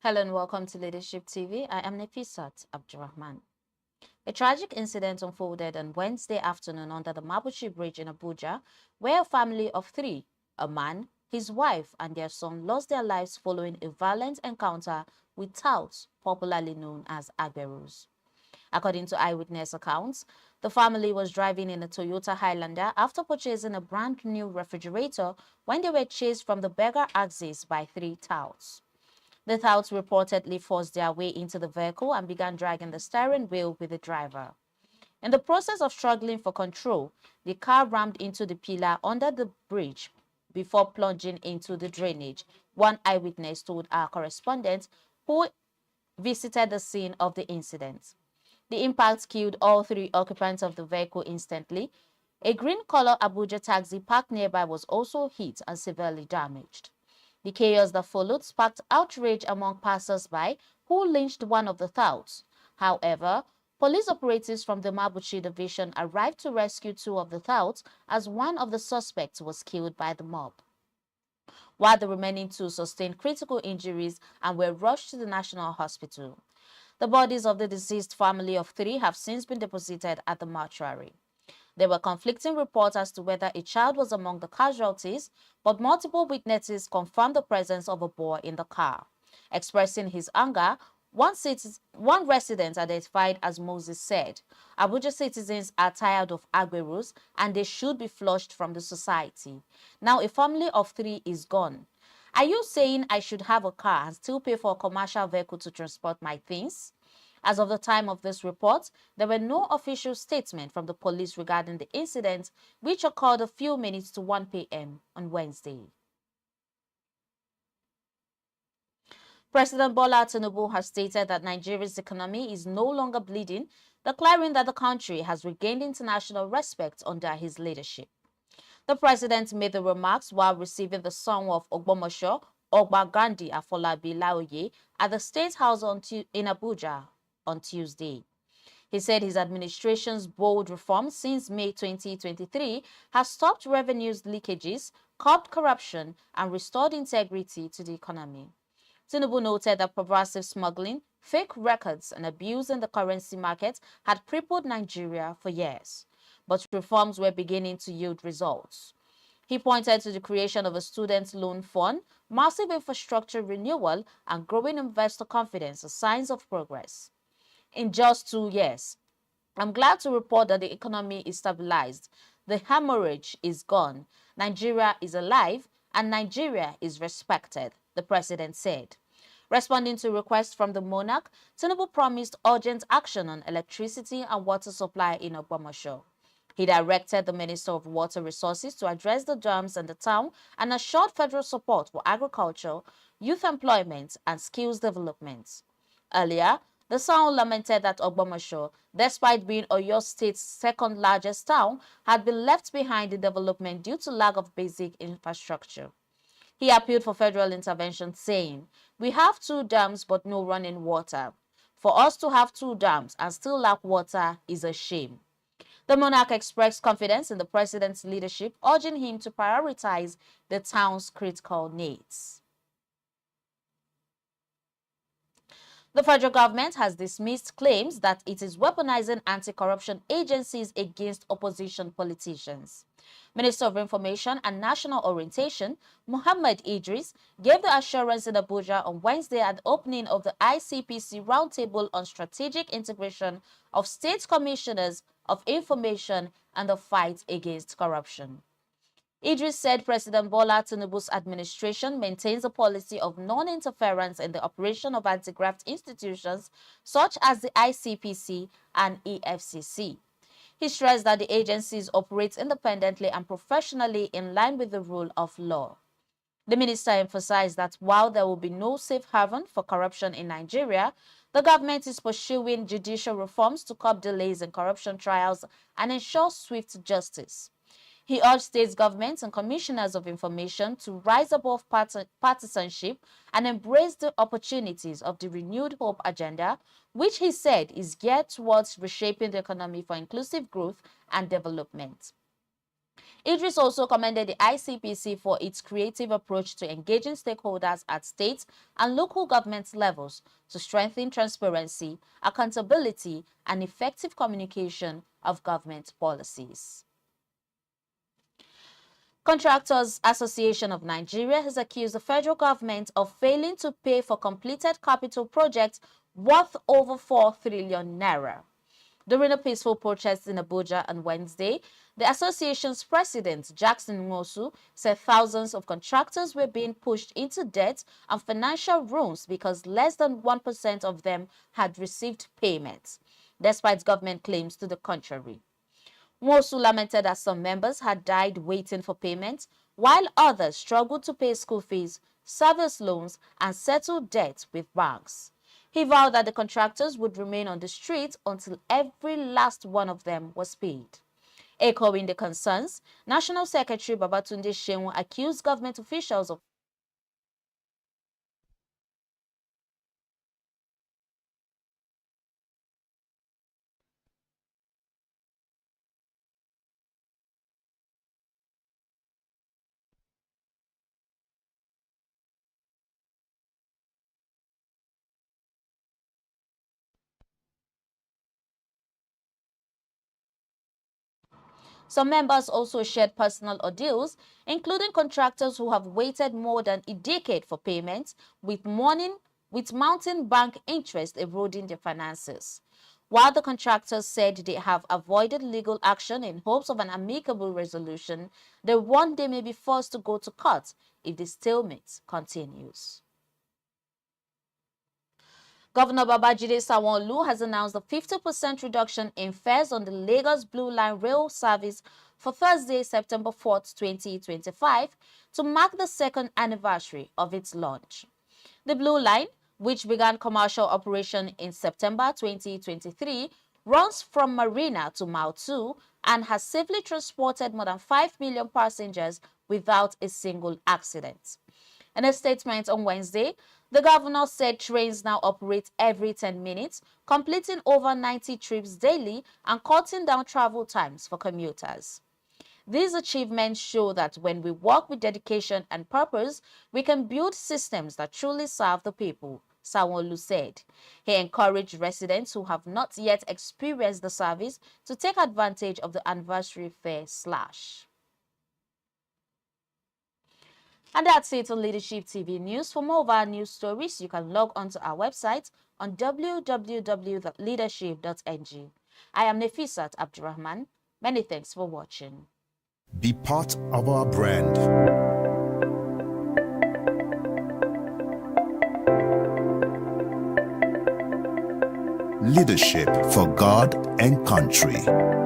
Hello and welcome to Leadership TV. I am Nefisat Abdurrahman. A tragic incident unfolded on Wednesday afternoon under the Mabuchi Bridge in Abuja, where a family of three, a man, his wife, and their son lost their lives following a violent encounter with touts, popularly known as Agberus. According to eyewitness accounts, the family was driving in a Toyota Highlander after purchasing a brand new refrigerator when they were chased from the beggar axis by three touts. The touts reportedly forced their way into the vehicle and began dragging the steering wheel with the driver. In the process of struggling for control, the car rammed into the pillar under the bridge before plunging into the drainage, one eyewitness told our correspondent who visited the scene of the incident. The impact killed all three occupants of the vehicle instantly. A green-color Abuja taxi parked nearby was also hit and severely damaged. The chaos that followed sparked outrage among passers-by who lynched one of the touts. However, police operatives from the Mabuchi division arrived to rescue two of the touts as one of the suspects was killed by the mob, while the remaining two sustained critical injuries and were rushed to the National Hospital. The bodies of the deceased family of three have since been deposited at the mortuary. There were conflicting reports as to whether a child was among the casualties, but multiple witnesses confirmed the presence of a boy in the car. Expressing his anger, one resident identified as Moses said, Abuja citizens are tired of Agberus and they should be flushed from the society. Now a family of three is gone. Are you saying I should have a car and still pay for a commercial vehicle to transport my things? As of the time of this report, there were no official statements from the police regarding the incident, which occurred a few minutes to 1 p.m. on Wednesday. President Bola Tinubu has stated that Nigeria's economy is no longer bleeding, declaring that the country has regained international respect under his leadership. The president made the remarks while receiving the son of Ogbomosho, Ogba Gandhi Afolabi Laoye, at the State House in Abuja on Tuesday. He said his administration's bold reforms since May 2023 has stopped revenues leakages, curbed corruption, and restored integrity to the economy. Tinubu noted that pervasive smuggling, fake records, and abuse in the currency market had crippled Nigeria for years, but reforms were beginning to yield results. He pointed to the creation of a student loan fund, massive infrastructure renewal, and growing investor confidence as signs of progress. In just 2 years, I'm glad to report that the economy is stabilized. The hemorrhage is gone. Nigeria is alive and Nigeria is respected, the president said. Responding to requests from the monarch, Tinubu promised urgent action on electricity and water supply in Ogbomosho. He directed the Minister of Water Resources to address the dams in the town and assured federal support for agriculture, youth employment, and skills development. Earlier, the Sound lamented that Ogbomosho, despite being Oyo State's second largest town, had been left behind in development due to lack of basic infrastructure. He appealed for federal intervention, saying, "We have 2 dams but no running water. For us to have 2 dams and still lack water is a shame." The monarch expressed confidence in the president's leadership, urging him to prioritize the town's critical needs. The federal government has dismissed claims that it is weaponizing anti-corruption agencies against opposition politicians. Minister of Information and National Orientation, Muhammad Idris, gave the assurance in Abuja on Wednesday at the opening of the ICPC Roundtable on Strategic Integration of State Commissioners of Information and the Fight Against Corruption. Idris said President Bola Tinubu's administration maintains a policy of non-interference in the operation of anti-graft institutions such as the ICPC and EFCC. He stressed that the agencies operate independently and professionally in line with the rule of law. The minister emphasized that while there will be no safe haven for corruption in Nigeria, the government is pursuing judicial reforms to curb delays in corruption trials and ensure swift justice. He urged state governments and commissioners of information to rise above partisanship and embrace the opportunities of the renewed hope agenda, which he said is geared towards reshaping the economy for inclusive growth and development. Idris also commended the ICPC for its creative approach to engaging stakeholders at state and local government levels to strengthen transparency, accountability, and effective communication of government policies. Contractors Association of Nigeria has accused the federal government of failing to pay for completed capital projects worth over 4 trillion naira. During a peaceful protest in Abuja on Wednesday, the association's president, Jackson Mosu, said thousands of contractors were being pushed into debt and financial ruins because less than 1% of them had received payments, despite government claims to the contrary. Mosu lamented that some members had died waiting for payment, while others struggled to pay school fees, service loans, and settle debts with banks. He vowed that the contractors would remain on the street until every last one of them was paid. Echoing the concerns, National Secretary Babatunde Shehu accused government officials of Some members also shared personal ordeals, including contractors who have waited more than a decade for payments, with mounting bank interest eroding their finances. While the contractors said they have avoided legal action in hopes of an amicable resolution, they warned they may be forced to go to court if the stalemate continues. Governor Babajide Sanwo-Olu has announced a 50% reduction in fares on the Lagos Blue Line rail service for Thursday, September 4th, 2025, to mark the second anniversary of its launch. The Blue Line, which began commercial operation in September 2023, runs from Marina to Mile 2 and has safely transported more than 5 million passengers without a single accident. In a statement on Wednesday, the governor said trains now operate every 10 minutes, completing over 90 trips daily and cutting down travel times for commuters. These achievements show that when we work with dedication and purpose, we can build systems that truly serve the people, Sanwo-Olu said. He encouraged residents who have not yet experienced the service to take advantage of the anniversary fare slash. And that's it on Leadership TV News. For more of our news stories, you can log on to our website on www.leadership.ng. I am Nefisat Abdurrahman. Many thanks for watching. Be part of our brand. Leadership for God and country.